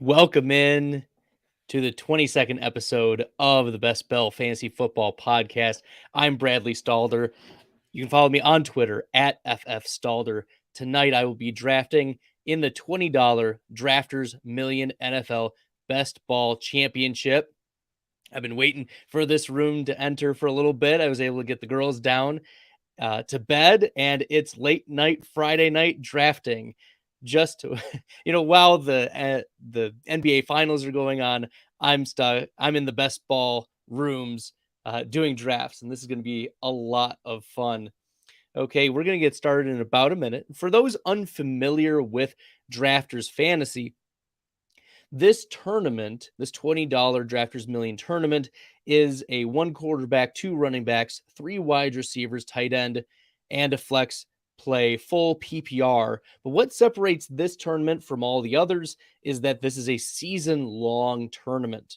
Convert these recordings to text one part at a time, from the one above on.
Welcome in to the 22nd episode of the Best Bell Fantasy Football Podcast. I'm Bradley Stalder. You can follow me on Twitter at FFStalder. Tonight I will be drafting in the $20 Drafters Million NFL Best Ball Championship. I've been waiting for this room to enter for a little bit. I was able to get the girls down to bed, and it's late night Friday night drafting. Just to, while the NBA finals are going on, I'm stuck. I'm in the best ball rooms doing drafts, and this is going to be a lot of fun. Okay, we're going to get started in about a minute. For those unfamiliar with Drafters Fantasy, this tournament, this $20 Drafters Million tournament, is a one quarterback, two running backs, three wide receivers, tight end, and a flex play, full PPR. But what separates this tournament from all the others is that this is a season-long tournament.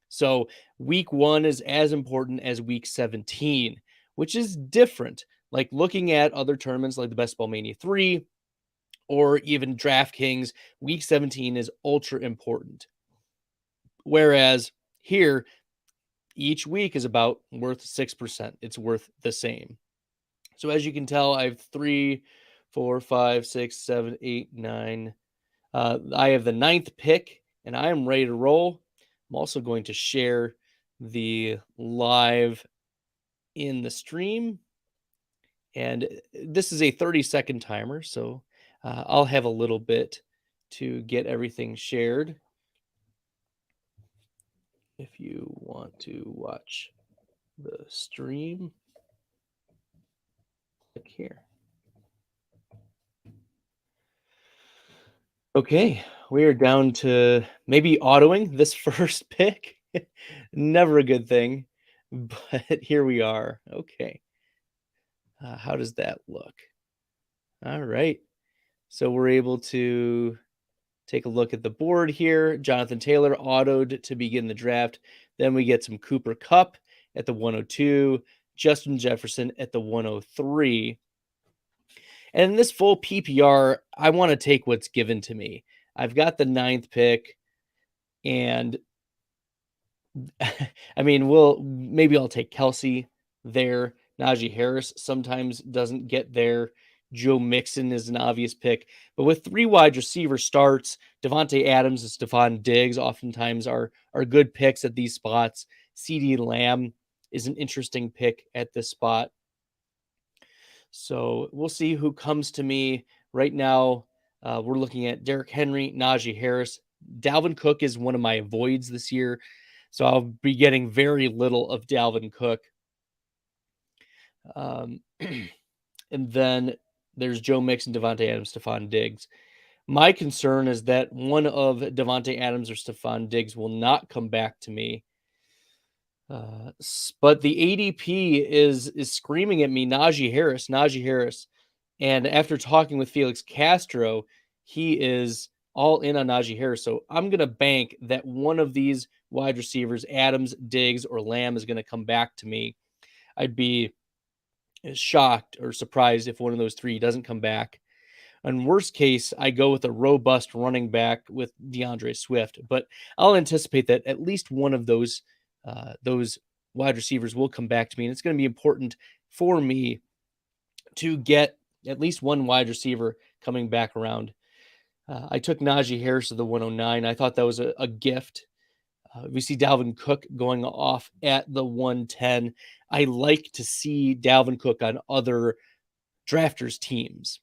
So week 1 is as important as week 17, which is different. Like looking at other tournaments like the Best Ball Mania 3, or even DraftKings, week 17 is ultra important. Whereas here, each week is about worth 6%. It's worth the same. So as you can tell, I have 3, 4, 5, 6, 7, 8, 9. I have the 9th pick, and I am ready to roll. I'm also going to share the live in the stream. And this is a 30-second timer, so I'll have a little bit to get everything shared. If you want to watch the stream, click here. Okay, we are down to maybe autoing this first pick. Never a good thing, but here we are. Okay. How does that look? All right. So we're able to take a look at the board here. Jonathan Taylor autoed to begin the draft. Then we get some Cooper Kupp at the 102, Justin Jefferson at the 103. And in this full PPR, I want to take what's given to me. I've got the 9th pick, and I mean, maybe I'll take Kelsey there. Najee Harris sometimes doesn't get there. Joe Mixon is an obvious pick. But with 3 wide receiver starts, Devontae Adams and Stephon Diggs oftentimes are good picks at these spots. CeeDee Lamb is an interesting pick at this spot. So we'll see who comes to me. Right now, we're looking at Derrick Henry, Najee Harris. Dalvin Cook is one of my avoids this year, so I'll be getting very little of Dalvin Cook. And then there's Joe Mixon, Devontae Adams, Stephon Diggs. My concern is that one of Devontae Adams or Stephon Diggs will not come back to me. But the ADP is screaming at me, Najee Harris. And after talking with Felix Castro, he is all in on Najee Harris. So I'm going to bank that one of these wide receivers, Adams, Diggs, or Lamb, is going to come back to me. I'd be shocked or surprised if one of those 3 doesn't come back. In worst case, I go with a robust running back with DeAndre Swift, but I'll anticipate that at least one of those wide receivers will come back to me. And it's going to be important for me to get at least one wide receiver coming back around. I took Najee Harris to the 109. I thought that was a gift. We see Dalvin Cook going off at the 110. I like to see Dalvin Cook on other drafters' teams.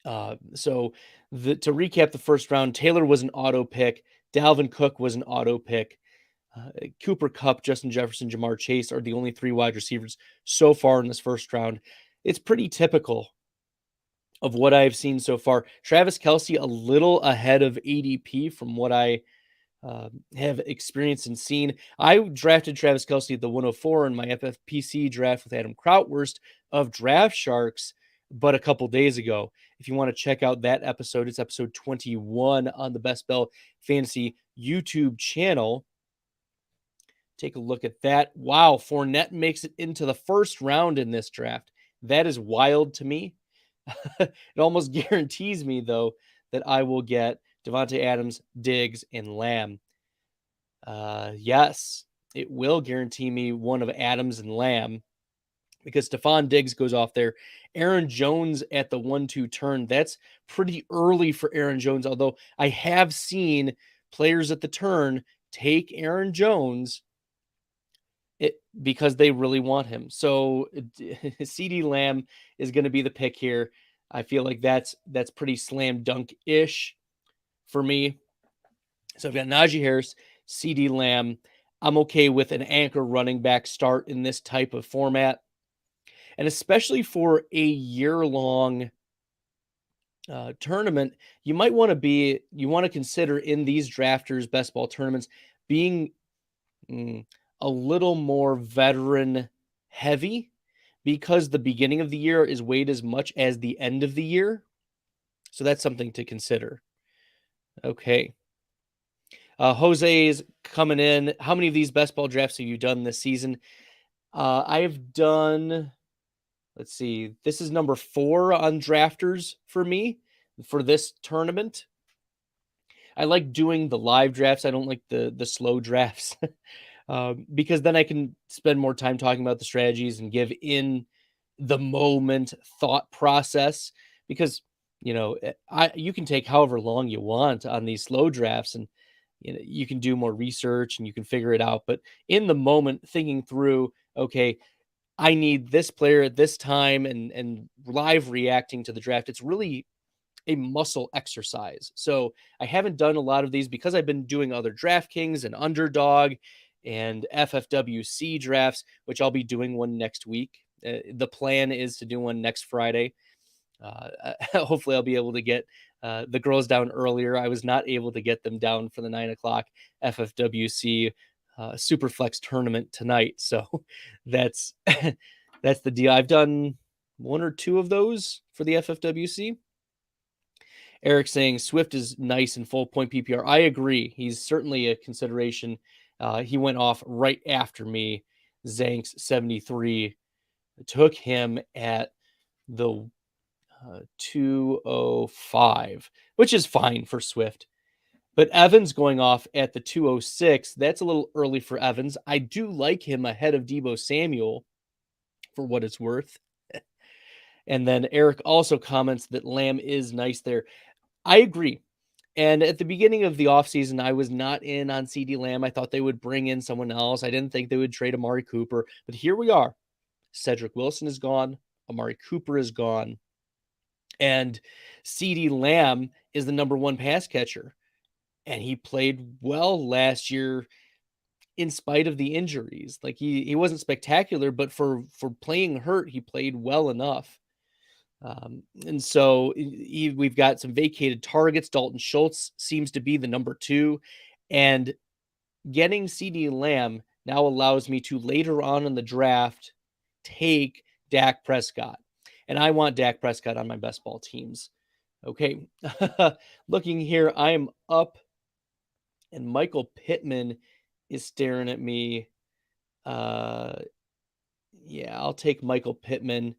So to recap the first round, Taylor was an auto pick. Dalvin Cook was an auto pick. Cooper Kupp, Justin Jefferson, Jamar Chase are the only 3 wide receivers so far in this first round. It's pretty typical of what I've seen so far. Travis Kelce, a little ahead of ADP from what I have experienced and seen. I drafted Travis Kelce at the 104 in my FFPC draft with Adam Krautwurst of Draft Sharks, but a couple days ago. If you want to check out that episode, it's episode 21 on the Best Bell Fantasy YouTube channel. Take a look at that. Wow, Fournette makes it into the first round in this draft. That is wild to me. It almost guarantees me, though, that I will get Devontae Adams, Diggs, and Lamb. Yes, it will guarantee me one of Adams and Lamb because Stephon Diggs goes off there. Aaron Jones at the 1-2 turn. That's pretty early for Aaron Jones, although I have seen players at the turn take Aaron Jones because they really want him. So CD Lamb is going to be the pick here. I feel like that's pretty slam dunk-ish for me. So I've got Najee Harris, CD Lamb. I'm okay with an anchor running back start in this type of format. And especially for a year-long tournament, you want to consider in these drafters best ball tournaments being a little more veteran heavy because the beginning of the year is weighed as much as the end of the year. So that's something to consider. Okay. Jose's coming in. How many of these best ball drafts have you done this season? I've done, let's see, this is number 4 on drafters for me for this tournament. I like doing the live drafts. I don't like the slow drafts because then I can spend more time talking about the strategies and give in the moment thought process because, you can take however long you want on these slow drafts and, you can do more research and you can figure it out. But in the moment, thinking through, okay, I need this player at this time and live reacting to the draft. It's really a muscle exercise. So I haven't done a lot of these because I've been doing other DraftKings and Underdog and FFWC drafts, which I'll be doing one next week. The plan is to do one next Friday. Hopefully I'll be able to get the girls down earlier. I was not able to get them down for the 9:00 FFWC Superflex tournament tonight. So that's that's the deal. I've done 1 or 2 of those for the FFWC. Eric saying Swift is nice in full point PPR. I agree. He's certainly a consideration. He went off right after me. Zanks 73 took him at the 205, which is fine for Swift. But Evans going off at the 206, that's a little early for Evans. I do like him ahead of Deebo Samuel for what it's worth. And then Eric also comments that Lamb is nice there. I agree. And at the beginning of the offseason, I was not in on CD Lamb. I thought they would bring in someone else. I didn't think they would trade Amari Cooper. But here we are. Cedrick Wilson is gone. Amari Cooper is gone. And CD Lamb is the number 1 pass catcher. And he played well last year in spite of the injuries. Like he wasn't spectacular, but for playing hurt, he played well enough. And so we've got some vacated targets. Dalton Schultz seems to be the number 2. And getting CD Lamb now allows me to later on in the draft take Dak Prescott. And I want Dak Prescott on my best ball teams. Okay. Looking here, I am up and Michael Pittman is staring at me. Yeah, I'll take Michael Pittman.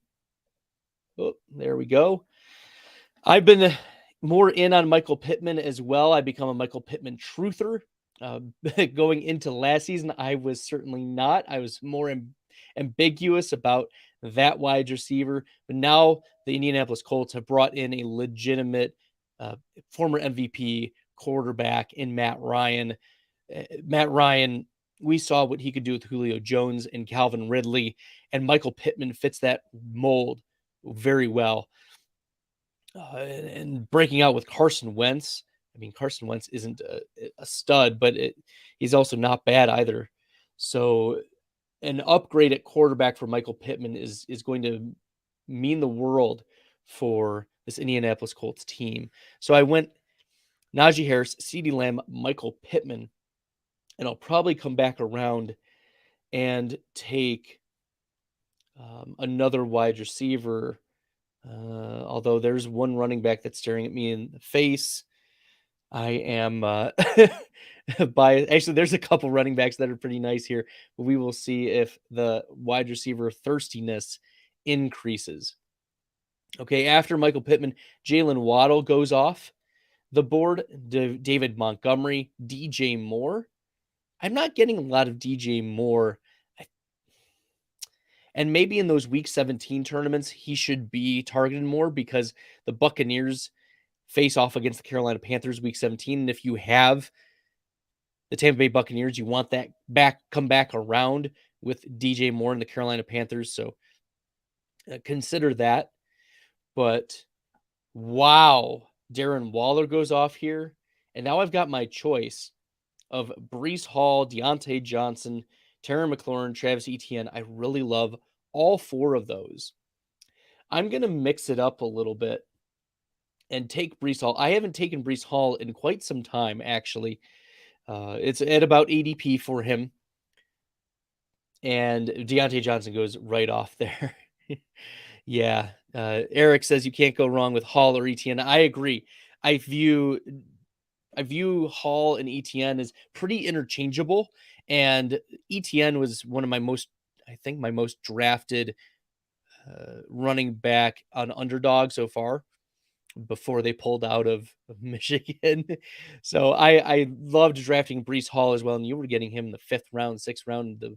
Oh, there we go. I've been more in on Michael Pittman as well. I become a Michael Pittman truther. Going into last season, I was certainly not. I was more ambiguous about that wide receiver. But now the Indianapolis Colts have brought in a legitimate former MVP quarterback in Matt Ryan. Matt Ryan, we saw what he could do with Julio Jones and Calvin Ridley, and Michael Pittman fits that mold very well. And breaking out with Carson Wentz. I mean, Carson Wentz isn't a stud, but he's also not bad either. So an upgrade at quarterback for Michael Pittman is going to mean the world for this Indianapolis Colts team. So I went Najee Harris, CeeDee Lamb, Michael Pittman, and I'll probably come back around and take another wide receiver. Although there's one running back that's staring at me in the face. I am biased. Actually, there's a couple running backs that are pretty nice here, but we will see if the wide receiver thirstiness increases. Okay, after Michael Pittman, Jalen Waddle goes off. the board, David Montgomery, DJ Moore. I'm not getting a lot of DJ Moore. And maybe in those week 17 tournaments, he should be targeted more because the Buccaneers face off against the Carolina Panthers week 17. And if you have the Tampa Bay Buccaneers, you want that come back around with DJ Moore and the Carolina Panthers. So consider that. But wow, Darren Waller goes off here. And now I've got my choice of Breece Hall, Deontay Johnson, Terry McLaurin, Travis Etienne. I really love all four of those. I'm going to mix it up a little bit and take Breece Hall. I haven't taken Breece Hall in quite some time, actually. It's at about ADP for him. And Deontay Johnson goes right off there. Yeah. Eric says you can't go wrong with Hall or Etienne. I agree. I view Hall and Etienne as pretty interchangeable. And Etienne was one of my most drafted running back on underdog so far before they pulled out of Michigan. So I loved drafting Breece Hall as well. And you were getting him in the 5th round, 6th round, the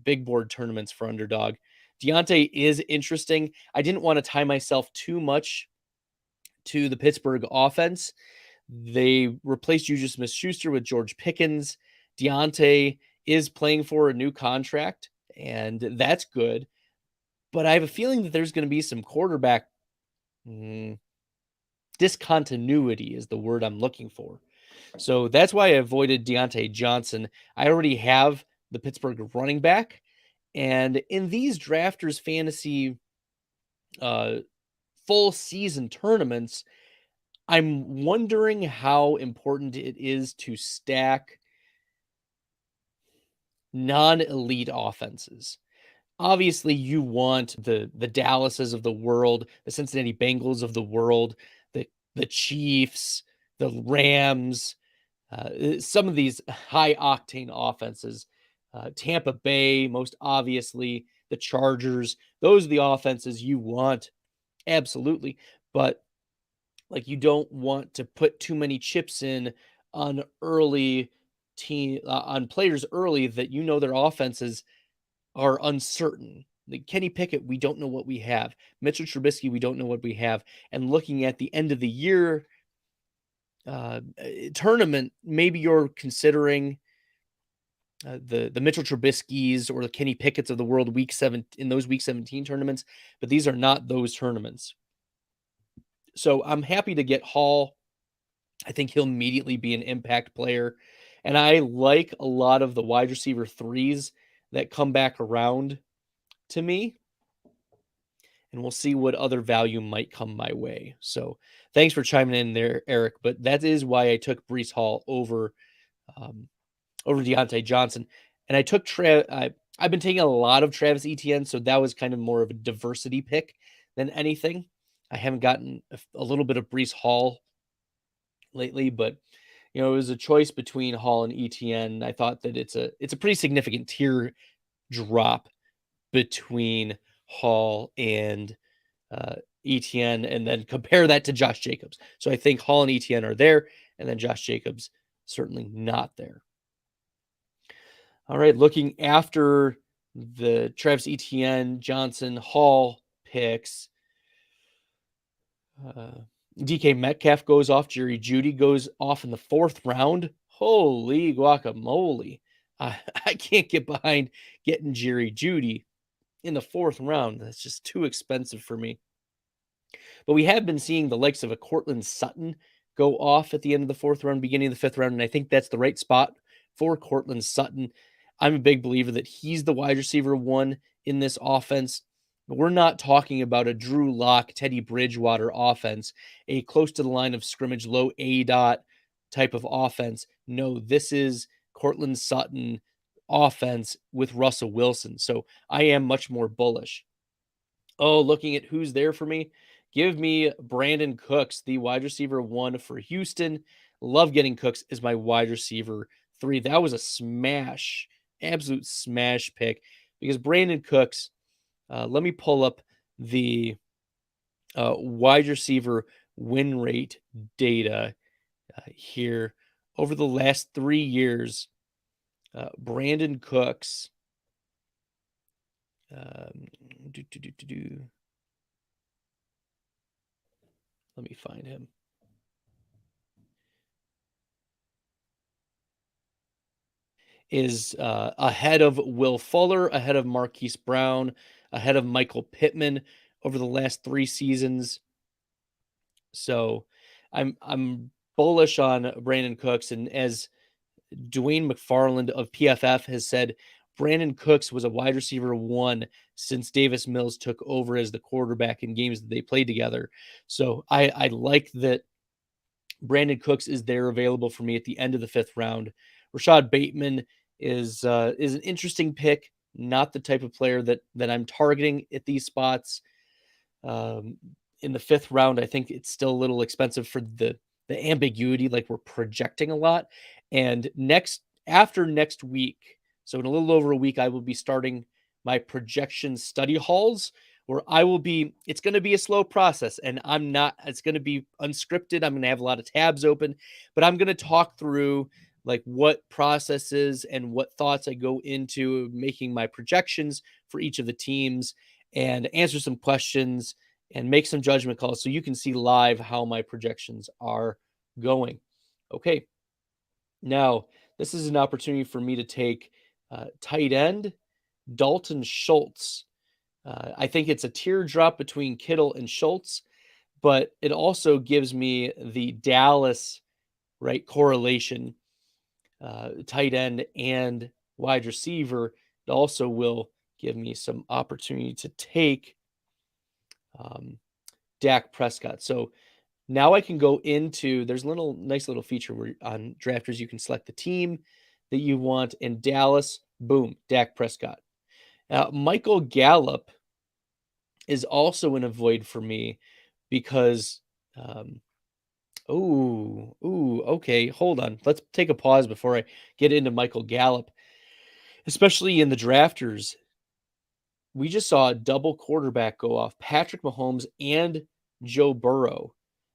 big board tournaments for underdog. Deontay is interesting. I didn't want to tie myself too much to the Pittsburgh offense. They replaced Juju Smith-Schuster with George Pickens. Deontay is playing for a new contract, and that's good. But I have a feeling that there's going to be some quarterback discontinuity is the word I'm looking for. So that's why I avoided Deontay Johnson. I already have the Pittsburgh running back. And in these drafters fantasy full season tournaments, I'm wondering how important it is to stack non-elite offenses. Obviously, you want the Dallases of the world, the Cincinnati Bengals of the world, the Chiefs, the Rams, some of these high-octane offenses. Tampa Bay, most obviously, the Chargers. Those are the offenses you want, absolutely. But like, you don't want to put too many chips in on on players early that you know their offenses are uncertain. Like Kenny Pickett, we don't know what we have. Mitchell Trubisky, we don't know what we have. And looking at the end of the year tournament, maybe you're considering the Mitchell Trubiskys or the Kenny Pickett's of the world in those week 17 tournaments, but these are not those tournaments. So I'm happy to get Hall. I think he'll immediately be an impact player. And I like a lot of the wide receiver threes that come back around to me. And we'll see what other value might come my way. So thanks for chiming in there, Eric. But that is why I took Breece Hall over Deontay Johnson. And I took I've been taking a lot of Travis Etienne, so that was kind of more of a diversity pick than anything. I haven't gotten a little bit of Breece Hall lately, but it was a choice between Hall and Etienne. I thought that it's a pretty significant tier drop between Hall and Etienne, and then compare that to Josh Jacobs. So I think Hall and Etienne are there, and then Josh Jacobs certainly not there. All right, looking after the Travis Etienne, Johnson, Hall picks, DK Metcalf goes off. Jerry Jeudy goes off in the 4th round. Holy guacamole. I can't get behind getting Jerry Jeudy in the 4th round. That's just too expensive for me. But we have been seeing the likes of a Cortland Sutton go off at the end of the 4th round, beginning of the 5th round. And I think that's the right spot for Cortland Sutton. I'm a big believer that he's the wide receiver 1 in this offense. But we're not talking about a Drew Lock, Teddy Bridgewater offense, a close to the line of scrimmage, low ADOT type of offense. No, this is Cortland Sutton offense with Russell Wilson. So I am much more bullish. Oh, looking at who's there for me, give me Brandon Cooks, the wide receiver 1 for Houston. Love getting Cooks as my wide receiver 3. That was a smash, absolute smash pick, because Brandon Cooks, let me pull up the wide receiver win rate data here over the last 3 years. Brandon Cooks. Um, do, do, do, do, do. Let me find him. Is ahead of Will Fuller, ahead of Marquise Brown, ahead of Michael Pittman over the last 3 seasons. So I'm bullish on Brandon Cooks, and as Dwayne McFarland of PFF has said, Brandon Cooks was a wide receiver one since Davis Mills took over as the quarterback in games that they played together. So I like that Brandon Cooks is there available for me at the end of the 5th round. Rashad Bateman is an interesting pick, not the type of player that I'm targeting at these spots. Um, in the 5th round, I think it's still a little expensive for the ambiguity, like we're projecting a lot. And after next week, so in a little over a week, I will be starting my projection study halls where it's going to be a slow process, and it's going to be unscripted. I'm going to have a lot of tabs open, but I'm going to talk through like what processes and what thoughts I go into making my projections for each of the teams and answer some questions and make some judgment calls so you can see live how my projections are going. Okay. Now, this is an opportunity for me to take tight end Dalton Schultz. I think it's a teardrop between Kittle and Schultz, but it also gives me the Dallas, right, correlation, tight end and wide receiver. It also will give me some opportunity to take Dak Prescott. So now I can go into there's a nice little feature where on drafters you can select the team that you want. In Dallas, boom, Dak Prescott. Michael Gallup is also in a void for me because okay, hold on. Let's take a pause before I get into Michael Gallup, especially in the drafters. We just saw a double quarterback go off, Patrick Mahomes and Joe Burrow.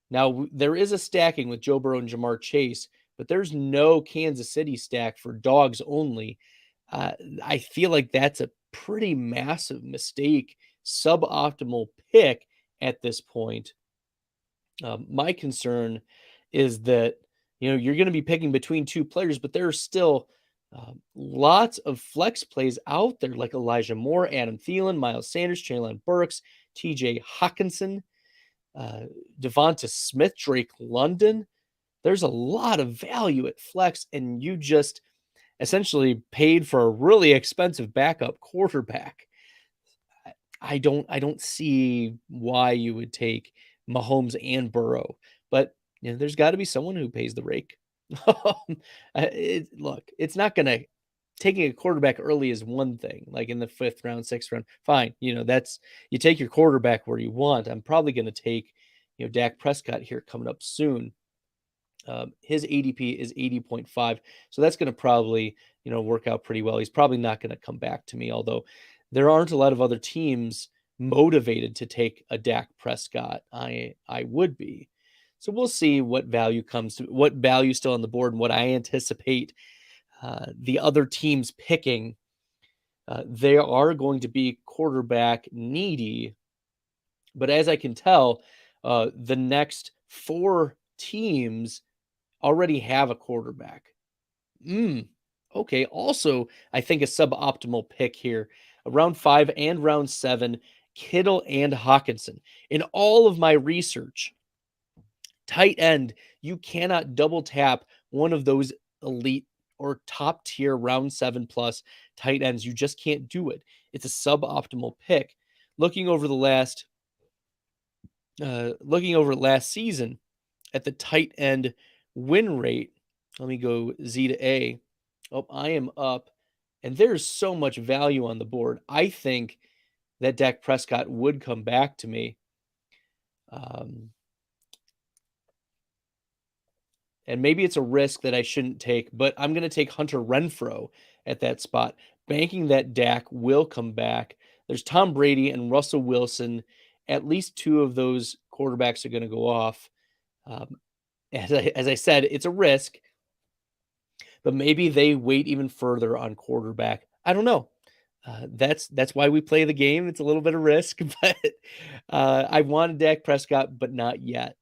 Now, there is a stacking with Joe Burrow and Jamar Chase, but there's no Kansas City stack for dogs only. I feel like that's a pretty massive mistake, suboptimal pick at this point. My concern is that you're going to be picking between two players, but there are still lots of flex plays out there like Elijah Moore, Adam Thielen, Miles Sanders, Traylon Burks, TJ Hawkinson, Devonta Smith, Drake London. There's a lot of value at flex, and you just essentially paid for a really expensive backup quarterback. I don't see why you would take Mahomes and Burrow, but there's got to be someone who pays the rake. Look, it's not going to taking a quarterback early is one thing, like in the 5th round, 6th round, fine. That's you take your quarterback where you want. I'm probably going to take, Dak Prescott here coming up soon. His ADP is 80.5. So that's going to probably, work out pretty well. He's probably not going to come back to me, although there aren't a lot of other teams motivated to take a Dak Prescott. I would be. So we'll see what value still on the board and what I anticipate the other teams picking. They are going to be quarterback needy, but as I can tell, the next 4 teams already have a quarterback. Okay. Also, I think a suboptimal pick here, round 5 and round 7, Kittle and Hawkinson. In all of my research, tight end, you cannot double tap one of those elite or top tier round 7 plus tight ends. You just can't do it. It's a suboptimal pick. Looking over last season at the tight end win rate, let me go Z to A. Oh, I am up, and there's so much value on the board. I think that Dak Prescott would come back to me. And maybe it's a risk that I shouldn't take, but I'm going to take Hunter Renfrow at that spot, banking that Dak will come back. There's Tom Brady and Russell Wilson, at least 2 of those quarterbacks are going to go off. Um, as I said, it's a risk, but maybe they wait even further on quarterback. I don't know. That's why we play the game. It's a little bit of risk, but I wanted Dak Prescott, but not yet.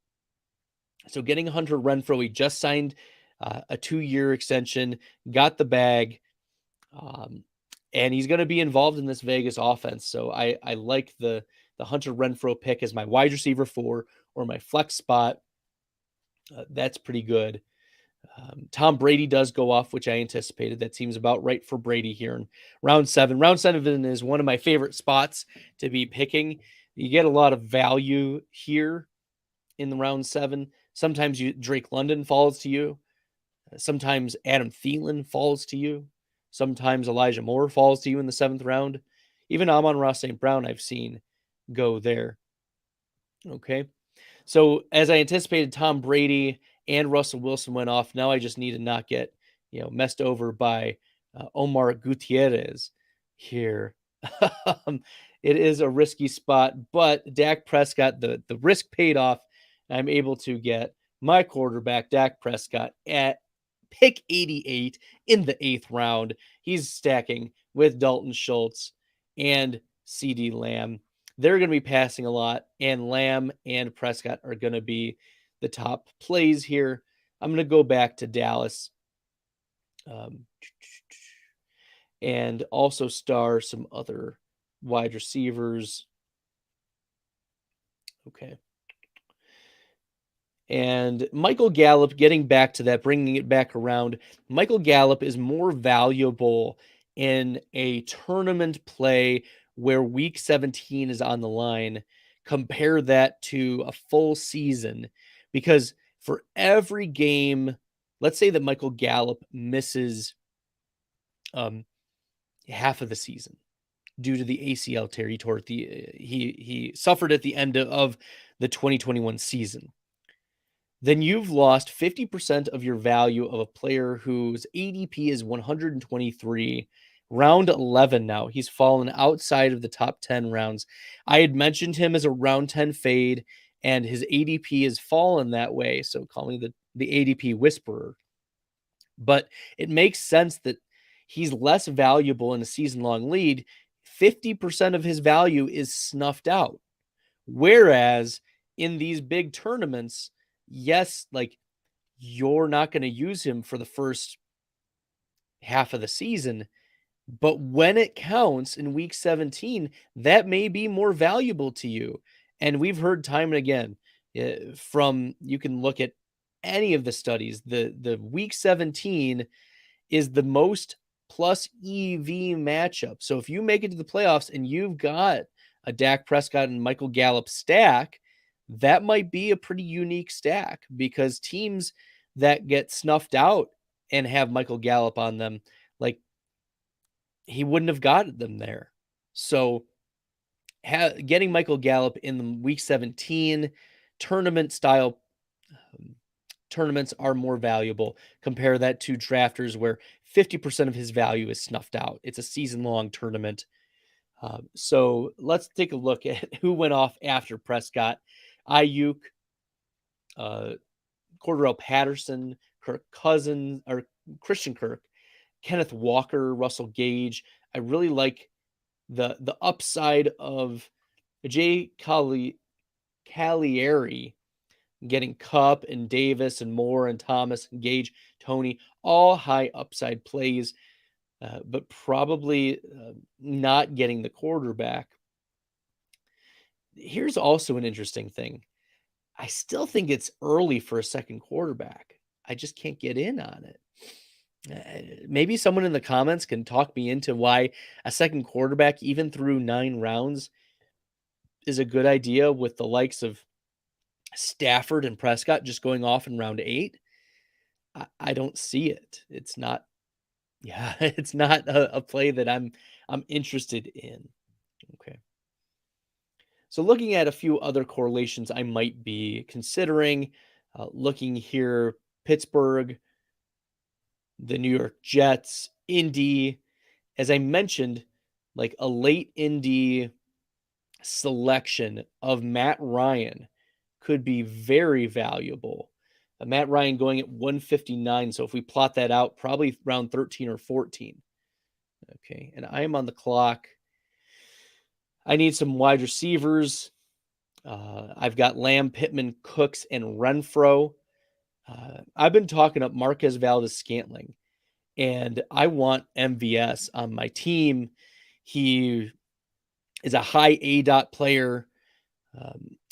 So getting Hunter Renfrow, he just signed a 2-year extension, got the bag, um, and he's going to be involved in this Vegas offense. So I like the Hunter Renfrow pick as my wide receiver 4 or my flex spot. That's pretty good. Tom Brady does go off, which I anticipated. That seems about right for Brady here in round 7. Round 7 is one of my favorite spots to be picking. You get a lot of value here in the round 7. Sometimes Drake London falls to you. Sometimes Adam Thielen falls to you. Sometimes Elijah Moore falls to you in the 7th round. Even Amon-Ra St. Brown I've seen go there. Okay. So as I anticipated, Tom Brady and Russell Wilson went off. Now I just need to not get, messed over by Omar Gutierrez here. It is a risky spot, but Dak Prescott, the risk paid off. I'm able to get my quarterback, Dak Prescott, at pick 88 in the 8th round. He's stacking with Dalton Schultz and CeeDee Lamb. They're going to be passing a lot, and Lamb and Prescott are going to be the top plays here. I'm going to go back to Dallas and also star some other wide receivers. Okay. And Michael Gallup, getting back to that, bringing it back around, Michael Gallup is more valuable in a tournament play where week 17 is on the line. Compare that to a full season, because for every game, let's say that Michael Gallup misses half of the season due to the ACL tear he tore at he suffered at the end of the 2021 season. Then you've lost 50% of your value of a player whose ADP is 123, round 11 now. He's fallen outside of the top 10 rounds. I had mentioned him as a round 10 fade, and his ADP has fallen that way. So call me the ADP whisperer. But it makes sense that he's less valuable in a season-long lead. 50% of his value is snuffed out. Whereas in these big tournaments, yes, like you're not going to use him for the first half of the season, but when it counts in week 17, that may be more valuable to you. And we've heard time and again from, you can look at any of the studies, the week 17 is the most plus EV matchup. So if you make it to the playoffs and you've got a Dak Prescott and Michael Gallup stack, that might be a pretty unique stack, because teams that get snuffed out and have Michael Gallup on them, like he wouldn't have got them there. So getting Michael Gallup in the week 17 tournament style tournaments are more valuable. Compare that to drafters where 50% of his value is snuffed out. It's a season-long tournament. So let's take a look at who went off after Prescott. Ayuk, Cordell Patterson, Kirk Cousins, or Christian Kirk, Kenneth Walker, Russell Gage. I really like the upside of Jay Cagliari getting Cup and Davis and Moore and Thomas and Gage, Tony, all high upside plays, but probably not getting the quarterback. Here's also an interesting thing. I still think it's early for a second quarterback. I just can't get in on it. Maybe someone in the comments can talk me into why a second quarterback, even through 9 rounds, is a good idea with the likes of Stafford and Prescott just going off in round 8. I don't see it. It's not, it's not a play that I'm interested in. Okay. So looking at a few other correlations I might be considering, looking here, Pittsburgh, the New York Jets, Indy, as I mentioned, like a late Indy selection of Matt Ryan could be very valuable. Matt Ryan going at 159. So if we plot that out, probably around 13 or 14. Okay. And I am on the clock. I need some wide receivers. I've got Lamb, Pittman, Cooks, and Renfro. I've been talking up Marquez Valdez-Scantling, and I want MVS on my team. He is a high ADOT player.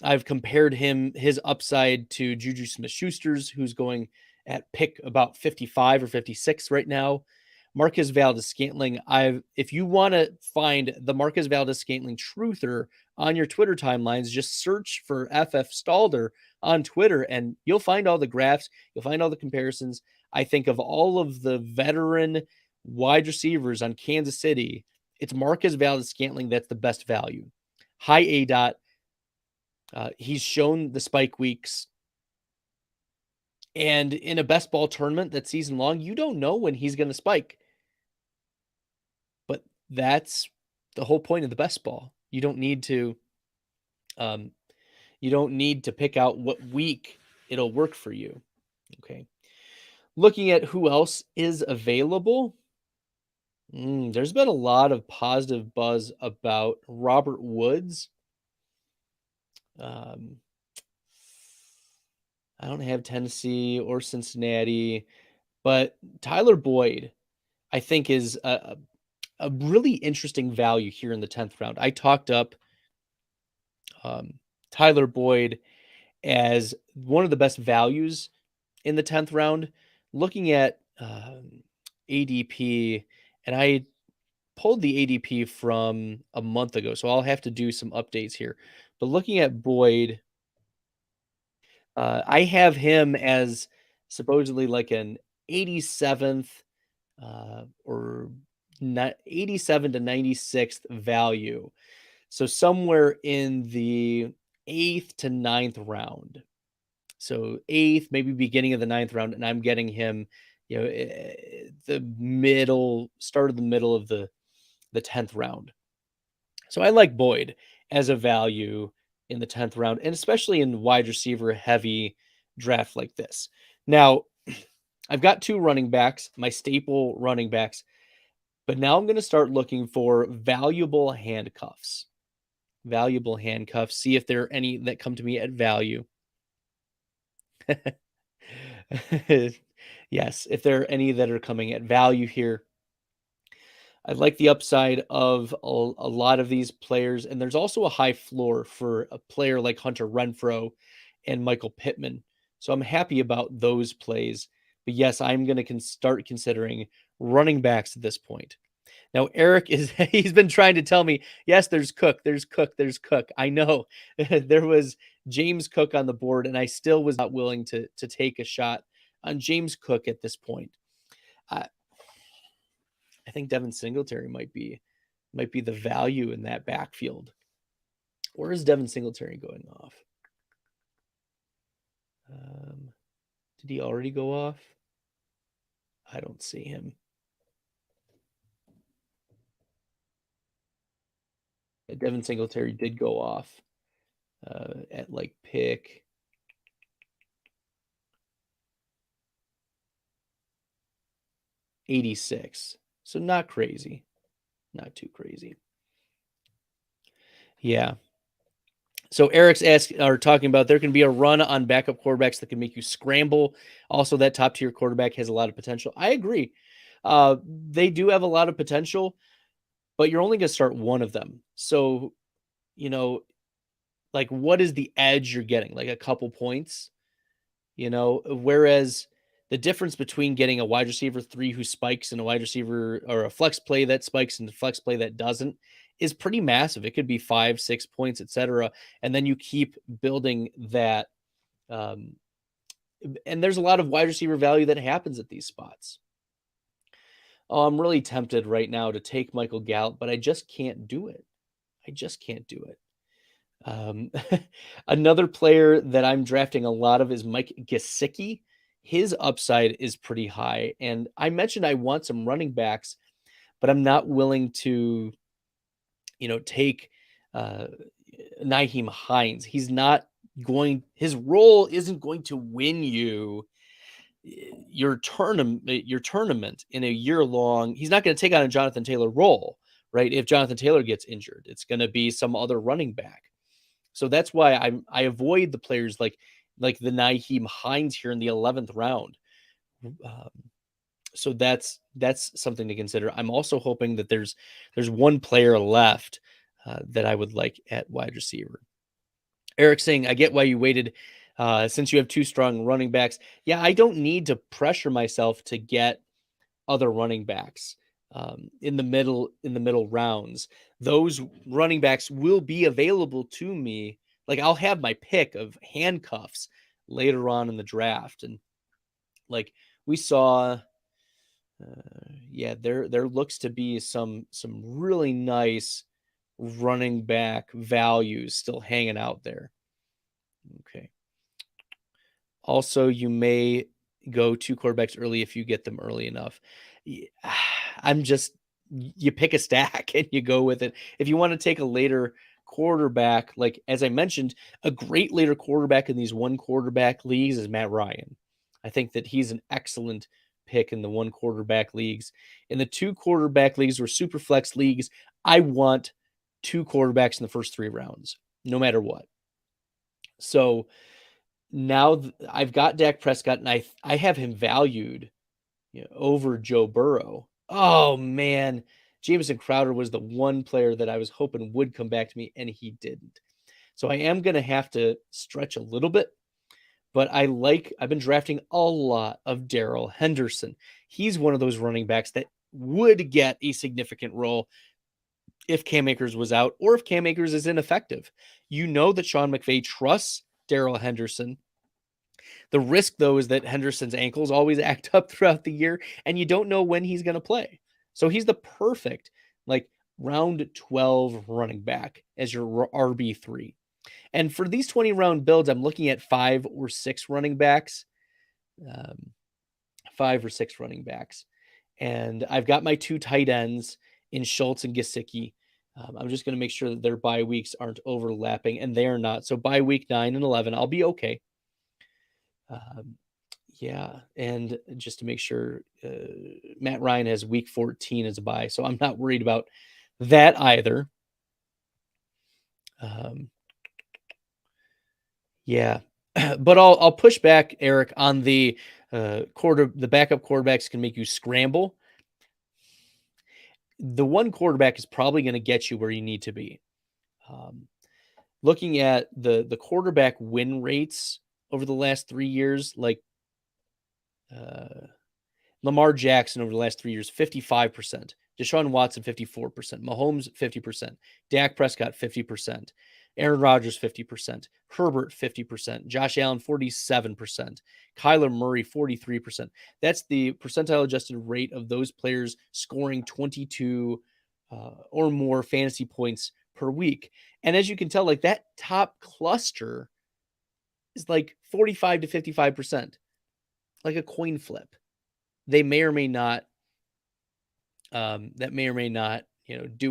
I've compared his upside to Juju Smith-Schuster's, who's going at pick about 55 or 56 right now. Marquez Valdez-Scantling, if you want to find the Marquez Valdez-Scantling truther on your Twitter timelines, just search for FF Stalder on Twitter and you'll find all the graphs, you'll find all the comparisons. I think of all of the veteran wide receivers on Kansas City, it's Marquez Valdez-Scantling that's the best value. High ADOT. He's shown the spike weeks. And in a best ball tournament that's season long, you don't know when he's going to spike. But that's the whole point of the best ball. You don't need to pick out what week it'll work for you. Okay. Looking at who else is available. There's been a lot of positive buzz about Robert Woods. I don't have Tennessee or Cincinnati, but Tyler Boyd, I think, is a really interesting value here in the 10th round. I talked up Tyler Boyd as one of the best values in the 10th round. Looking at ADP, and I pulled the ADP from a month ago, so I'll have to do some updates here. But looking at Boyd, I have him as supposedly like an 87th or 87 to 96th value. So somewhere in the 8th to 9th round. So 8th, maybe beginning of the 9th round, and I'm getting him, the start of the middle of the 10th round. So I like Boyd as a value in the 10th round, and especially in wide receiver heavy draft like this. Now, I've got two running backs, my staple running backs, but now I'm going to start looking for valuable handcuffs. See if there are any that come to me at value. Yes, if there are any that are coming at value here. I like the upside of a lot of these players, and there's also a high floor for a player like Hunter Renfro and Michael Pittman. So I'm happy about those plays. But yes, I'm going to start considering running backs at this point. Now, Eric he's been trying to tell me, yes, there's Cook. I know there was James Cook on the board, and I still was not willing to take a shot on James Cook at this point. I think Devin Singletary might be the value in that backfield. Where is Devin Singletary going off? Did he already go off? I don't see him. Devin Singletary did go off at like pick 86. So not crazy. Not too crazy. Yeah. So Eric's talking about there can be a run on backup quarterbacks that can make you scramble. Also, that top tier quarterback has a lot of potential. I agree. They do have a lot of potential, but you're only going to start one of them. So, like what is the edge you're getting? Like a couple points, whereas the difference between getting a wide receiver 3 who spikes and a wide receiver or a flex play that spikes and a flex play that doesn't is pretty massive. It could be 5, 6 points, etc. And then you keep building that. And there's a lot of wide receiver value that happens at these spots. Oh, I'm really tempted right now to take Michael Gallup, but I just can't do it. Another player that I'm drafting a lot of is Mike Gesicki. His upside is pretty high. And I mentioned I want some running backs, but I'm not willing to, take Nyheim Hines. He's not his role isn't going to win you your tournament in a year long. He's not going to take on a Jonathan Taylor role, right? If Jonathan Taylor gets injured, it's going to be some other running back. So that's why I avoid the players like the Nyheim Hines here in the 11th round. So that's something to consider. I'm also hoping that there's one player left that I would like at wide receiver. Eric saying, I get why you waited since you have two strong running backs. Yeah, I don't need to pressure myself to get other running backs in the middle rounds. Those running backs will be available to me. Like I'll have my pick of handcuffs later on in the draft, and like we saw, there looks to be some really nice running back values still hanging out there. Okay. Also, you may go two quarterbacks early if you get them early enough. I'm just, you pick a stack and you go with it. If you want to take a later quarterback, like as I mentioned, a great later quarterback in these one quarterback leagues is Matt Ryan. I think that he's an excellent pick in the one quarterback leagues. In the two quarterback leagues or super flex leagues, I want two quarterbacks in the first 3 rounds, no matter what. So now I've got Dak Prescott, and I have him valued, over Joe Burrow. Oh man, Jameson Crowder was the one player that I was hoping would come back to me, and he didn't. So I am going to have to stretch a little bit, but I've been drafting a lot of Darrell Henderson. He's one of those running backs that would get a significant role if Cam Akers was out or if Cam Akers is ineffective. You know that Sean McVay trusts Darrell Henderson. The risk, though, is that Henderson's ankles always act up throughout the year, and you don't know when he's going to play. So he's the perfect, like, round 12 running back as your RB3. And for these 20 round builds, I'm looking at 5 or 6 running backs. 5 or 6 running backs. And I've got my 2 tight ends in Schultz and Gesicki. I'm just going to make sure that their bye weeks aren't overlapping, and they are not. So by week 9 and 11, I'll be okay. Yeah, and just to make sure, Matt Ryan has week 14 as a bye, so I'm not worried about that either. Yeah, but I'll push back, Eric, on the the backup quarterbacks can make you scramble. The one quarterback is probably going to get you where you need to be. Looking at the quarterback win rates over the last 3 years, like Lamar Jackson over the last 3 years, 55%. Deshaun Watson, 54%. Mahomes, 50%. Dak Prescott, 50%. Aaron Rodgers, 50%. Herbert, 50%. Josh Allen, 47%. Kyler Murray, 43%. That's the percentile adjusted rate of those players scoring 22 or more fantasy points per week. And as you can tell, like that top cluster is like 45 to 55%, like a coin flip. They may or may not, do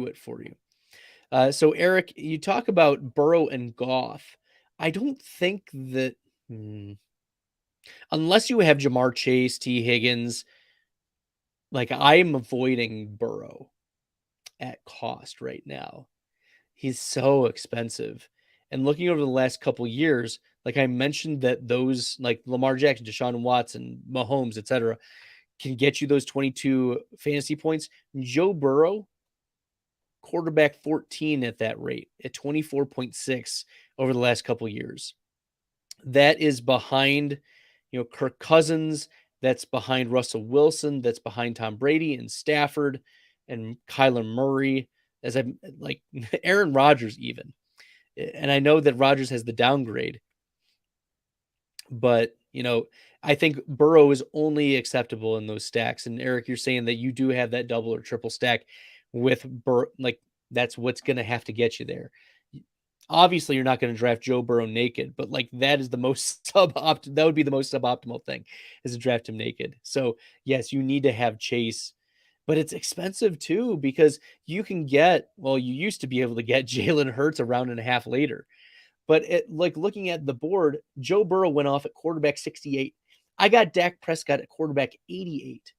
it for you. So Eric, you talk about Burrow and Goff. I don't think that, unless you have Jamar Chase, T. Higgins, like I'm avoiding Burrow at cost right now. He's so expensive. And looking over the last couple years, like I mentioned, that those like Lamar Jackson, Deshaun Watson, Mahomes, etc., can get you those 22 fantasy points. Joe Burrow, quarterback 14 at that rate, at 24.6 over the last couple years. That is behind, Kirk Cousins. That's behind Russell Wilson. That's behind Tom Brady and Stafford and Kyler Murray. As I'm like Aaron Rodgers even. And I know that Rodgers has the downgrade, but I think Burrow is only acceptable in those stacks. And Eric, you're saying that you do have that double or triple stack with Burrow. Like that's what's going to have to get you there. Obviously, you're not going to draft Joe Burrow naked, but like that is the most that would be the most suboptimal thing, is to draft him naked. So yes, you need to have Chase, but it's expensive too, because you used to be able to get Jalen Hurts a round and a half later. But like looking at the board, Joe Burrow went off at quarterback 68. I got Dak Prescott at quarterback 88.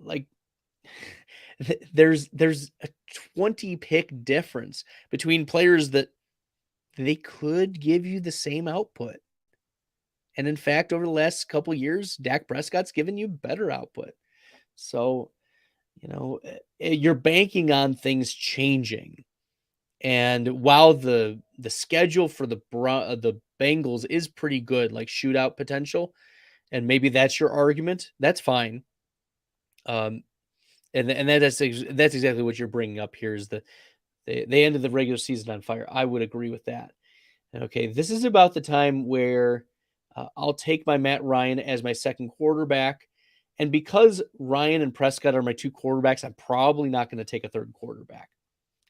Like there's a 20 pick difference between players that they could give you the same output. And in fact, over the last couple years, Dak Prescott's given you better output. So, you're banking on things changing. And while the schedule for the Bengals is pretty good, like shootout potential, and maybe that's your argument, that's fine. And that's exactly what you're bringing up here is they ended the regular season on fire. I would agree with that. And okay, this is about the time where I'll take my Matt Ryan as my second quarterback. And because Ryan and Prescott are my two quarterbacks, I'm probably not going to take a third quarterback.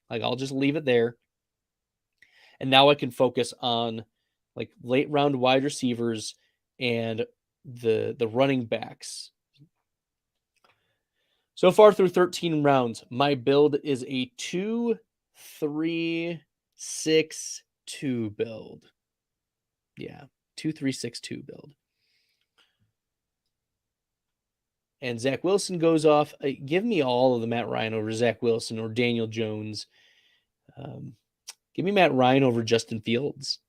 Like I'll just leave it there. And now I can focus on like late round wide receivers and the running backs. So far through 13 rounds, my build is a 2-3-6-2 build. Yeah, 2-3-6-2 build. And Zach Wilson goes off. Give me all of the Matt Ryan over Zach Wilson or Daniel Jones. Give me Matt Ryan over Justin Fields.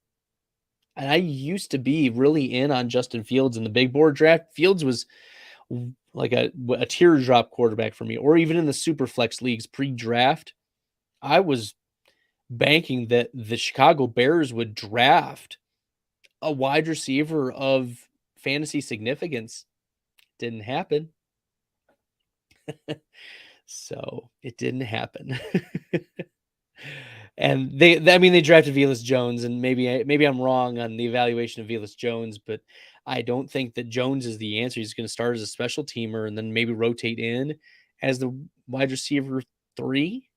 And I used to be really in on Justin Fields in the big board draft. Fields was like a teardrop quarterback for me, or even in the super flex leagues pre-draft. I was banking that the Chicago Bears would draft a wide receiver of fantasy significance. Didn't happen. So it didn't happen. And they drafted Velus Jones, and maybe I'm wrong on the evaluation of Velus Jones, but I don't think that Jones is the answer. He's going to start as a special teamer and then maybe rotate in as the wide receiver 3.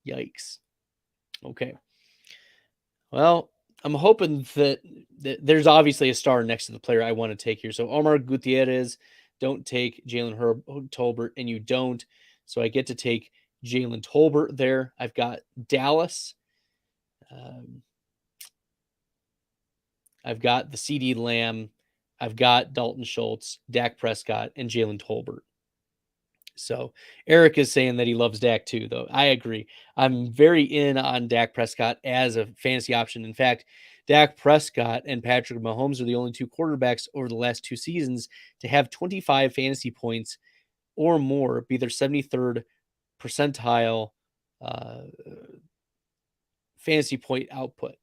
Yikes. Okay. Well, I'm hoping that there's obviously a star next to the player I want to take here. So Omar Gutierrez, don't take Jalen Tolbert, and you don't. So I get to take Jalen Tolbert there. I've got Dallas. I've got the CeeDee Lamb. I've got Dalton Schultz, Dak Prescott, and Jalen Tolbert. So Eric is saying that he loves Dak too, though. I agree. I'm very in on Dak Prescott as a fantasy option. In fact, Dak Prescott and Patrick Mahomes are the only two quarterbacks over the last 2 seasons to have 25 fantasy points or more, be their 73rd percentile fantasy point output,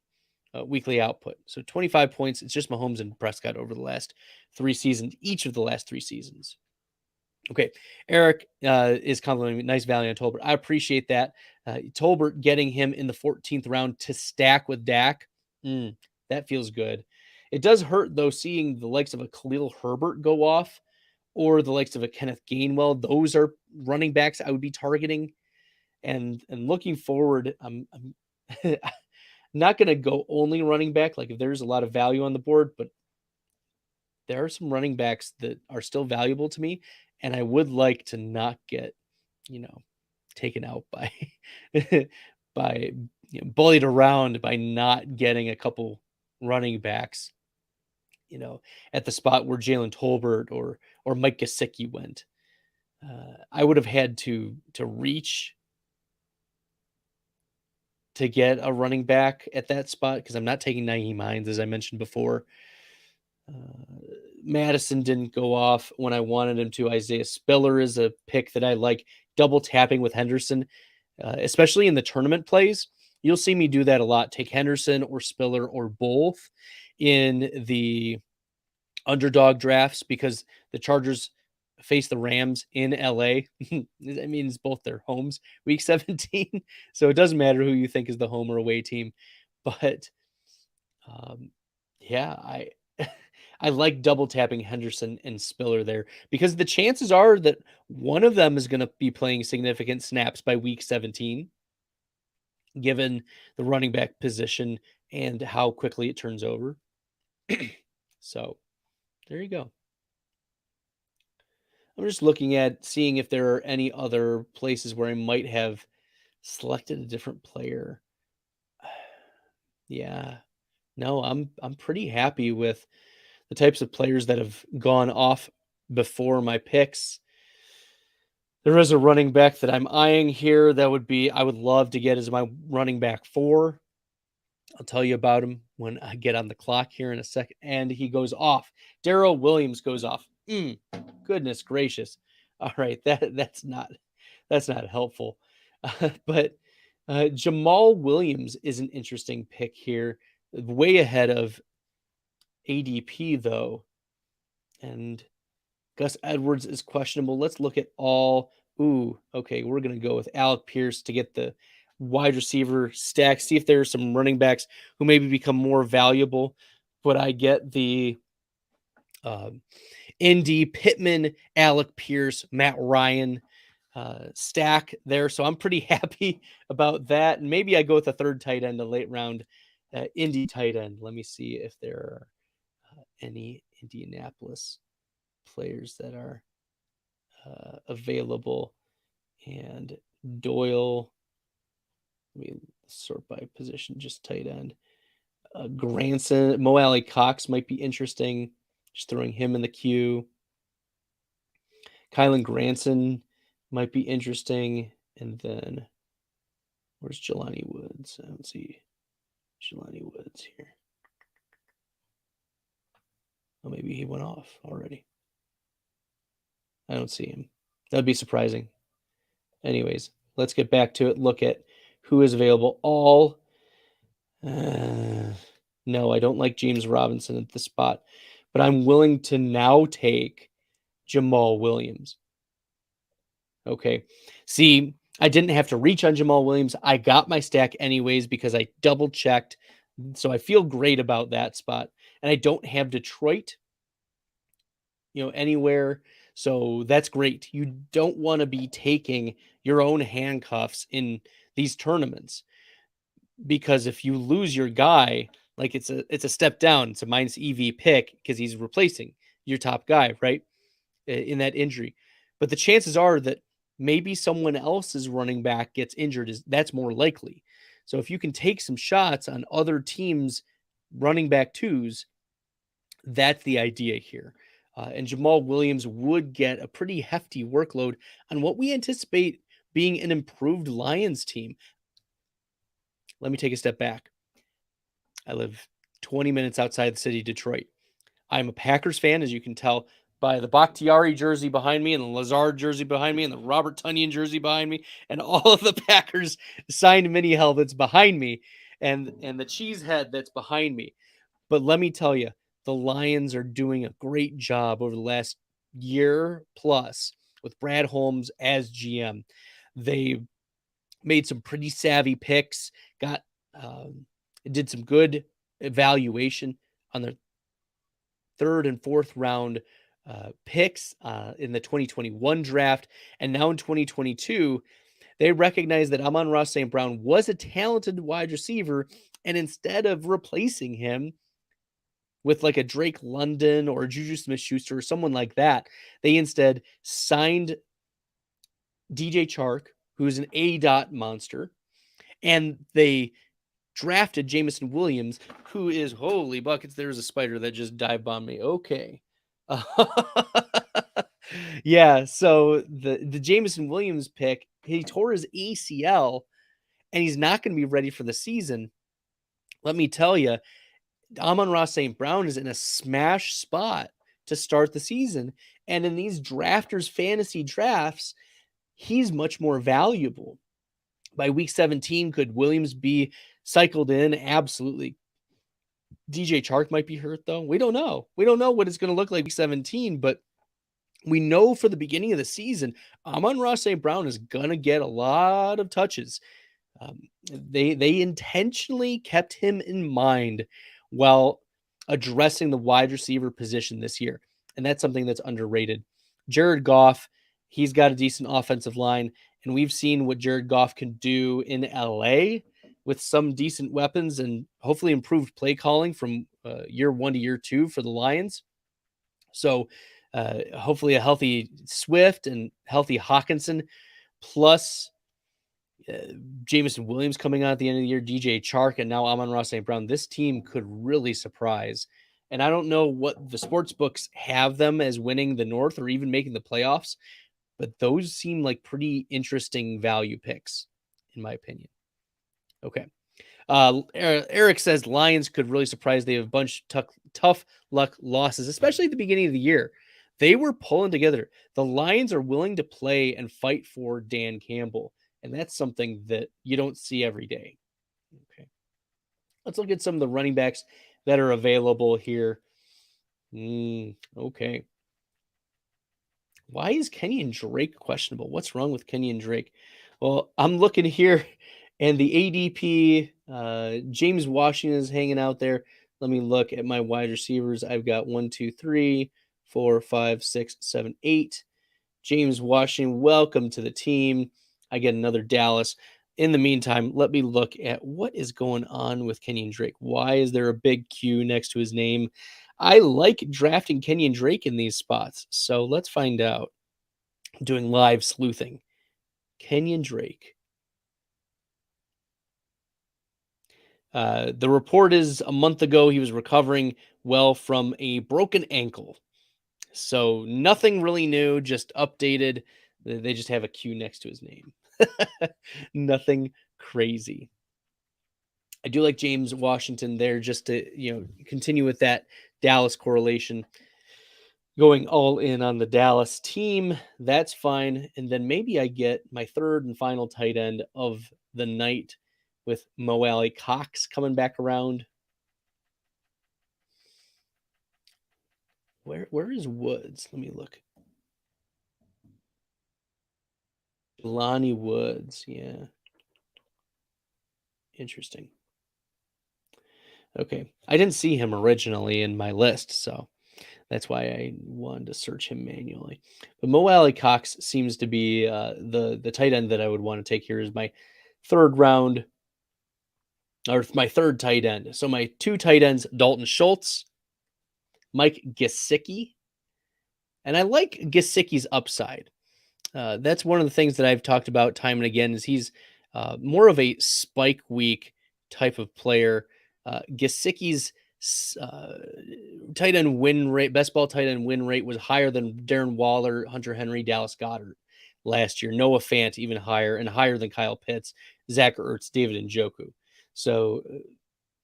weekly output. So 25 points. It's just Mahomes and Prescott over the last 3 seasons, each of the last 3 seasons. Okay, Eric is complimenting nice value on Tolbert. I appreciate that. Tolbert getting him in the 14th round to stack with Dak, that feels good. It does hurt, though, seeing the likes of a Khalil Herbert go off or the likes of a Kenneth Gainwell. Those are running backs I would be targeting. And looking forward, I'm not going to go only running back. Like if there's a lot of value on the board, but there are some running backs that are still valuable to me. And I would like to not get, taken out by, bullied around by not getting a couple running backs, at the spot where Jalen Tolbert or Mike Gesicki went. I would have had to reach to get a running back at that spot because I'm not taking Nyheim Hines, as I mentioned before. Madison didn't go off when I wanted him to. Isaiah Spiller is a pick that I like. Double tapping with Henderson, especially in the tournament plays. You'll see me do that a lot. Take Henderson or Spiller or both in the underdog drafts because the Chargers face the Rams in LA. That means both their homes week 17. So it doesn't matter who you think is the home or away team. But I like double tapping Henderson and Spiller there because the chances are that one of them is going to be playing significant snaps by week 17, given the running back position and how quickly it turns over. So there you go. I'm just looking at seeing if there are any other places where I might have selected a different player. Yeah. No, I'm pretty happy with the types of players that have gone off before my picks. There is a running back that I'm eyeing here that would be I would love to get as my running back 4. I'll tell you about him when I get on the clock here in a second. And he goes off. Darrell Williams goes off. Goodness gracious. All right, that's not helpful. But Jamal Williams is an interesting pick here, way ahead of ADP though, and Gus Edwards is questionable. Let's look at all. Ooh, okay, we're gonna go with Alec Pierce to get the wide receiver stack. See if there are some running backs who maybe become more valuable. But I get the Indy Pittman, Alec Pierce, Matt Ryan stack there. So I'm pretty happy about that. And maybe I go with a third tight end, a late round Indy tight end. Let me see if there are any Indianapolis players that are available. And Doyle, let me sort by position, just tight end. Granson, Mo Alley Cox might be interesting. Just throwing him in the queue. Kylan Granson might be interesting. And then where's Jelani Woods? I don't see Jelani Woods here. Oh, maybe he went off already. I don't see him. That'd be surprising. Anyways, let's get back to it. Look at who is available. No, I don't like James Robinson at this spot, but I'm willing to now take Jamal Williams. Okay. See, I didn't have to reach on Jamal Williams. I got my stack anyways because I double checked. So I feel great about that spot. And I don't have Detroit, anywhere. So that's great. You don't want to be taking your own handcuffs in these tournaments because if you lose your guy, like it's a step down. It's a minus EV pick because he's replacing your top guy, right? In that injury. But the chances are that maybe someone else's running back gets injured that's more likely. So if you can take some shots on other teams' running back twos, that's the idea here. And Jamal Williams would get a pretty hefty workload on what we anticipate being an improved Lions team. Let me take a step back. I live 20 minutes outside the city of Detroit. I'm a Packers fan, as you can tell by the Bakhtiari jersey behind me and the Lazard jersey behind me and the Robert Tonyan jersey behind me and all of the Packers signed mini helmets behind me and the cheese head that's behind me. But let me tell you, the Lions are doing a great job over the last year plus with Brad Holmes as GM. They made some pretty savvy picks, did some good evaluation on their third and fourth round picks in the 2021 draft. And now in 2022, they recognize that Amon-Ra St. Brown was a talented wide receiver. And instead of replacing him with like a Drake London or Juju Smith-Schuster or someone like that, they instead signed DJ Chark, who's an A-dot monster. And they drafted Jameson Williams, who is holy buckets. There's a spider that just dive bombed me. Okay. Yeah. So the Jameson Williams pick, he tore his ACL and he's not going to be ready for the season. Let me tell you, Amon-Ra St. Brown is in a smash spot to start the season. And in these drafters fantasy drafts, he's much more valuable. By week 17, could Williams be cycled in? Absolutely. DJ Chark might be hurt, though. We don't know. We don't know what it's going to look like week 17, but we know for the beginning of the season, Amon-Ra St. Brown is going to get a lot of touches. They intentionally kept him in mind while addressing the wide receiver position this year, and that's something that's underrated. Jared Goff, he's got a decent offensive line, and we've seen what Jared Goff can do in LA with some decent weapons and hopefully improved play calling from year 1 to year 2 for the Lions. So hopefully a healthy Swift and healthy Hawkinson, plus Jameson Williams coming on at the end of the year, DJ Chark, and now Amon-Ra St. Brown. This team could really surprise. And I don't know what the sports books have them as winning the North or even making the playoffs, but those seem like pretty interesting value picks, in my opinion. Okay. Eric says Lions could really surprise. They have a bunch of tough luck losses, especially at the beginning of the year. They were pulling together. The Lions are willing to play and fight for Dan Campbell, and that's something that you don't see every day. Okay. Let's look at some of the running backs that are available here. Okay. Why is Kenyon Drake questionable? What's wrong with Kenyon Drake? Well, I'm looking here, and the ADP, James Washington is hanging out there. Let me look at my wide receivers. I've got 1, 2, 3, 4, 5, 6, 7, 8. James Washington, welcome to the team. I get another Dallas. In the meantime, let me look at what is going on with Kenyon Drake. Why is there a big Q next to his name? I like drafting Kenyon Drake in these spots. So let's find out. Doing live sleuthing. Kenyon Drake. The report is a month ago he was recovering well from a broken ankle. So nothing really new, just updated. They just have a Q next to his name. Nothing crazy. I do like James Washington there just to, continue with that Dallas correlation. Going all in on the Dallas team, that's fine. And then maybe I get my third and final tight end of the night with Mo Alley Cox coming back around. Where is Woods? Let me look. Lonnie Woods, yeah. Interesting. Okay. I didn't see him originally in my list, so that's why I wanted to search him manually. But Mo Alley Cox seems to be the tight end that I would want to take here as my third round, or my third tight end. So my two tight ends, Dalton Schultz, Mike Gesicki, and I like Gesicki's upside. That's one of the things that I've talked about time and again is he's more of a spike week type of player. Gesicki's tight end win rate, best ball tight end win rate was higher than Darren Waller, Hunter Henry, Dallas Goedert last year. Noah Fant even higher, and higher than Kyle Pitts, Zach Ertz, David Njoku. So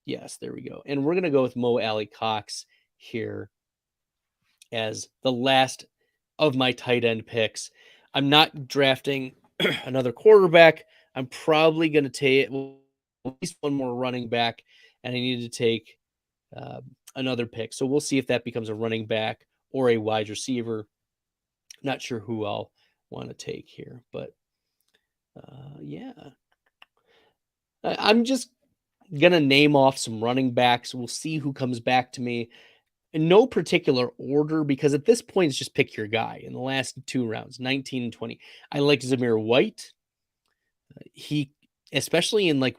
yes, there we go. And we're going to go with Mo Alley Cox here as the last of my tight end picks. I'm not drafting another quarterback. I'm probably going to take at least one more running back, and I need to take another pick. So we'll see if that becomes a running back or a wide receiver. Not sure who I'll want to take here, but yeah. I'm just going to name off some running backs. We'll see who comes back to me in no particular order, because at this point, it's just pick your guy in the last two rounds, 19 and 20. I like Zamir White. He, especially in like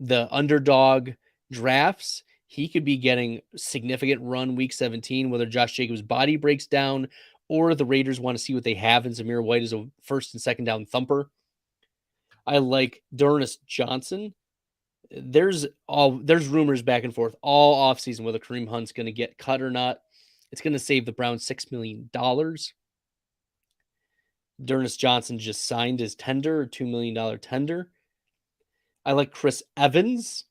the underdog drafts, he could be getting significant run week 17, whether Josh Jacobs' body breaks down or the Raiders want to see what they have in Zamir White as a first and second down thumper. I like D'Ernest Johnson. There's rumors back and forth all offseason whether Kareem Hunt's going to get cut or not. It's going to save the Browns $6 million. D'Ernest Johnson just signed his tender, $2 million tender. I like Chris Evans.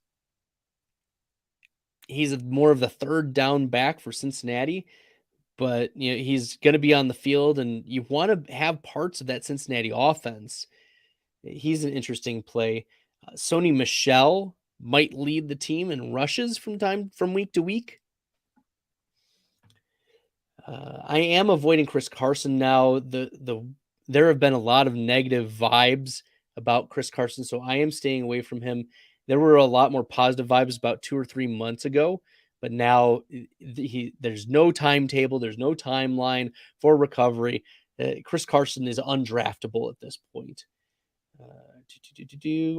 He's more of the third down back for Cincinnati, but he's going to be on the field, and you want to have parts of that Cincinnati offense. He's an interesting play. Sony Michel might lead the team in rushes from week to week. I am avoiding Chris Carson now. There have been a lot of negative vibes about Chris Carson, so I am staying away from him. There were a lot more positive vibes about 2 or 3 months ago, but now there's no timetable, there's no timeline for recovery. Chris Carson is undraftable at this point.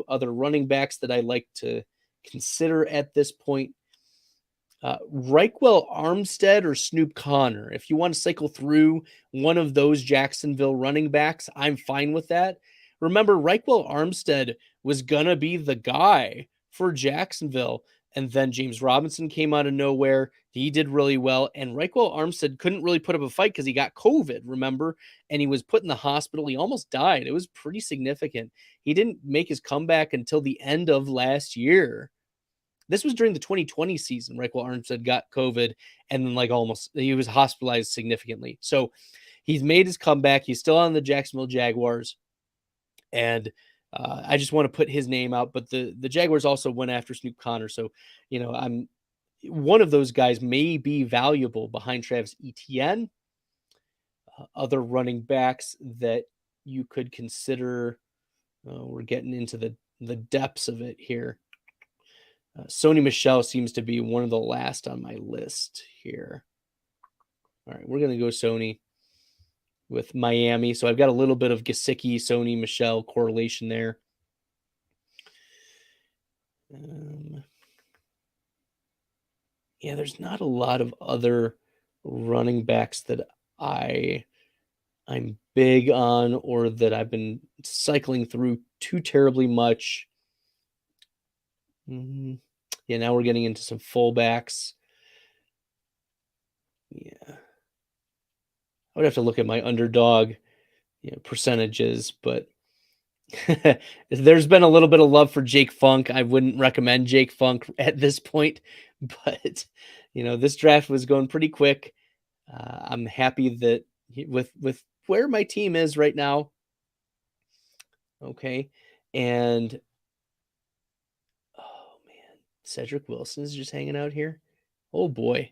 Other running backs that I like to consider at this point. Reichwell Armstead or Snoop Connor. If you want to cycle through one of those Jacksonville running backs, I'm fine with that. Remember, Reichwell Armstead was going to be the guy for Jacksonville. And then James Robinson came out of nowhere. He did really well. And Reichwell Armstead couldn't really put up a fight because he got COVID, remember? And he was put in the hospital. He almost died. It was pretty significant. He didn't make his comeback until the end of last year. This was during the 2020 season. Reichwell Armstead got COVID and then he was hospitalized significantly. So he's made his comeback. He's still on the Jacksonville Jaguars. And I just want to put his name out. But the Jaguars also went after Snoop Connor. So, I'm one of those guys may be valuable behind Travis Etienne. Other running backs that you could consider. We're getting into the depths of it here. Sony Michel seems to be one of the last on my list here. All right, we're going to go Sony with Miami. So I've got a little bit of Gesicki, Sony Michel correlation there. Yeah, there's not a lot of other running backs that I'm big on or that I've been cycling through too terribly much. Yeah, now we're getting into some fullbacks. Yeah. I would have to look at my underdog percentages, but there's been a little bit of love for Jake Funk. I wouldn't recommend Jake Funk at this point, but this draft was going pretty quick. I'm happy that with where my team is right now. Okay. And oh man, Cedrick Wilson is just hanging out here. Oh boy.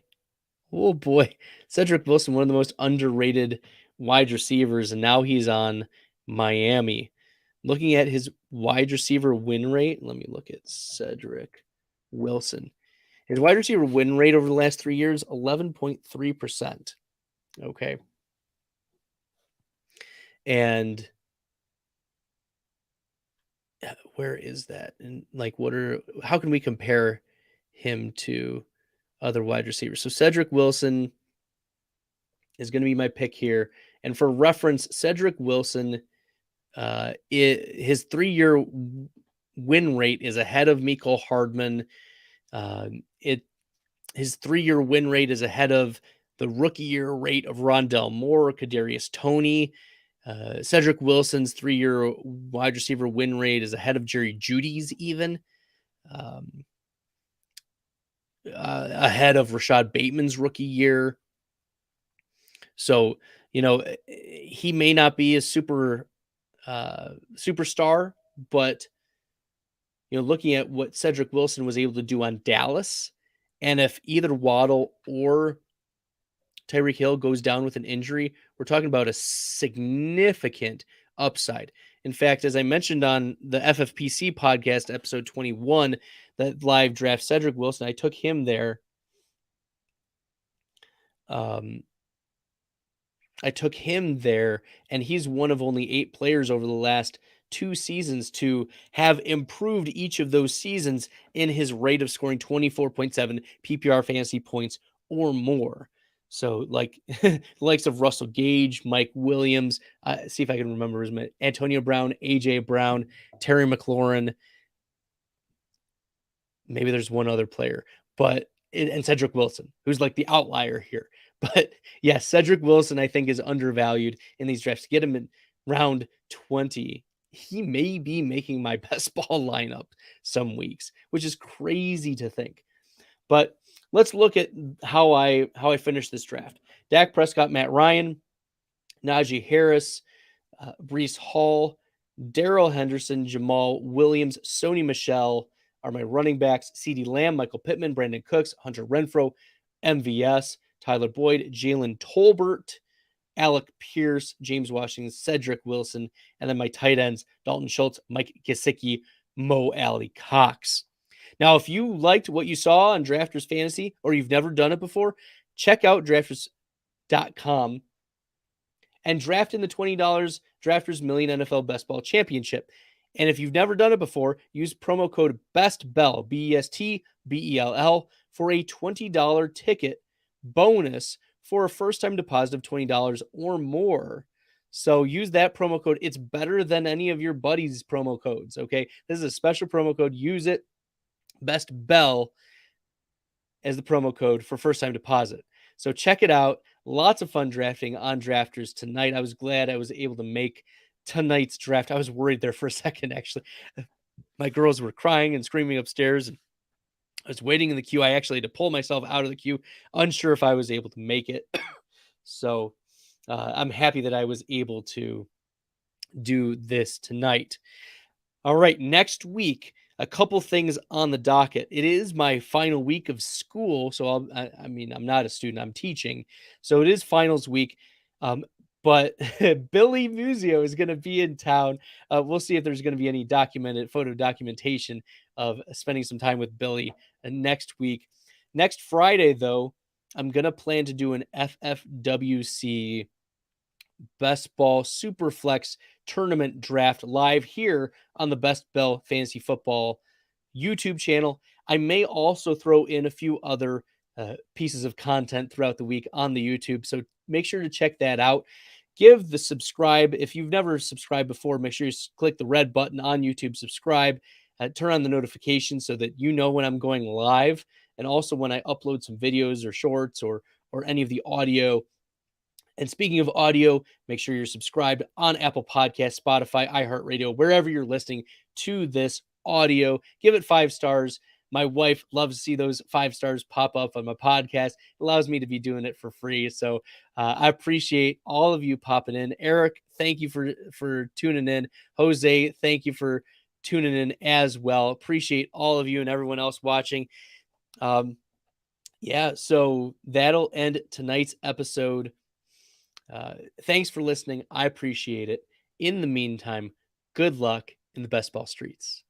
Cedrick Wilson, one of the most underrated wide receivers, and now he's on Miami. Looking at his wide receiver win rate, let me look at Cedrick Wilson. His wide receiver win rate over the last 3 years, 11.3%. Okay. And where is that? And how can we compare him to other wide receivers? So Cedrick Wilson is going to be my pick here. And for reference, Cedrick Wilson, his 3-year win rate is ahead of Mecole Hardman. His 3-year win rate is ahead of the rookie year rate of Rondell Moore, Kadarius Toney. Cedrick Wilson's 3-year wide receiver win rate is ahead of Jerry Jeudy's even. Ahead of Rashad Bateman's rookie year. So, he may not be a superstar, but, looking at what Cedrick Wilson was able to do on Dallas, and if either Waddle or Tyreek Hill goes down with an injury, we're talking about a significant upside. In fact, as I mentioned on the FFPC podcast, episode 21, that live draft Cedrick Wilson, I took him there. And he's one of only 8 players over the last 2 seasons to have improved each of those seasons in his rate of scoring 24.7 PPR fantasy points or more. So the likes of Russell Gage, Mike Williams, see if I can remember his name, Antonio Brown, AJ Brown, Terry McLaurin. Maybe there's one other player, and Cedrick Wilson, who's like the outlier here. But yeah, Cedrick Wilson, I think, is undervalued in these drafts. Get him in round 20. He may be making my best ball lineup some weeks, which is crazy to think. But let's look at how I finished this draft. Dak Prescott, Matt Ryan, Najee Harris, Breece Hall, Darrell Henderson, Jamal Williams, Sony Michel are my running backs. CeeDee Lamb, Michael Pittman, Brandon Cooks, Hunter Renfrow, MVS, Tyler Boyd, Jalen Tolbert, Alec Pierce, James Washington, Cedrick Wilson, and then my tight ends, Dalton Schultz, Mike Gesicki, Mo Alley Cox. Now, if you liked what you saw on Drafters Fantasy or you've never done it before, check out drafters.com and draft in the $20 Drafters Million NFL Best Ball Championship. And if you've never done it before, use promo code BESTBELL, BESTBELL, for a $20 ticket bonus for a first-time deposit of $20 or more. So use that promo code. It's better than any of your buddies' promo codes. Okay. This is a special promo code. Use it. Best Bell as the promo code for first time deposit. So check it out. Lots of fun drafting on drafters tonight. I was glad I was able to make tonight's draft. I was worried there for a second, actually. My girls were crying and screaming upstairs, and I was waiting in the queue. I actually had to pull myself out of the queue, unsure if I was able to make it. So I'm happy that I was able to do this tonight. All right, next week, a couple things on the docket. It is my final week of school, so I mean, I'm not a student, I'm teaching, so it is finals week. But Billy Muzio is going to be in town. We'll see if there's going to be any documented photo documentation of spending some time with Billy next week. Next Friday, though, I'm going to plan to do an FFWC Best Ball Superflex tournament draft live here on the Best Bell Fantasy Football YouTube channel. I may also throw in a few other pieces of content throughout the week on the YouTube. So make sure to check that out. Give the subscribe. If you've never subscribed before, make sure you click the red button on YouTube, subscribe, turn on the notifications so that you know when I'm going live. And also when I upload some videos or shorts or any of the audio. And speaking of audio, make sure you're subscribed on Apple Podcasts, Spotify, iHeartRadio, wherever you're listening to this audio. Give it 5 stars. My wife loves to see those 5 stars pop up on my podcast. It allows me to be doing it for free. So I appreciate all of you popping in. Eric, thank you for tuning in. Jose, thank you for tuning in as well. Appreciate all of you and everyone else watching. Yeah, so that'll end tonight's episode. Thanks for listening. I appreciate it. In the meantime, good luck in the best ball streets.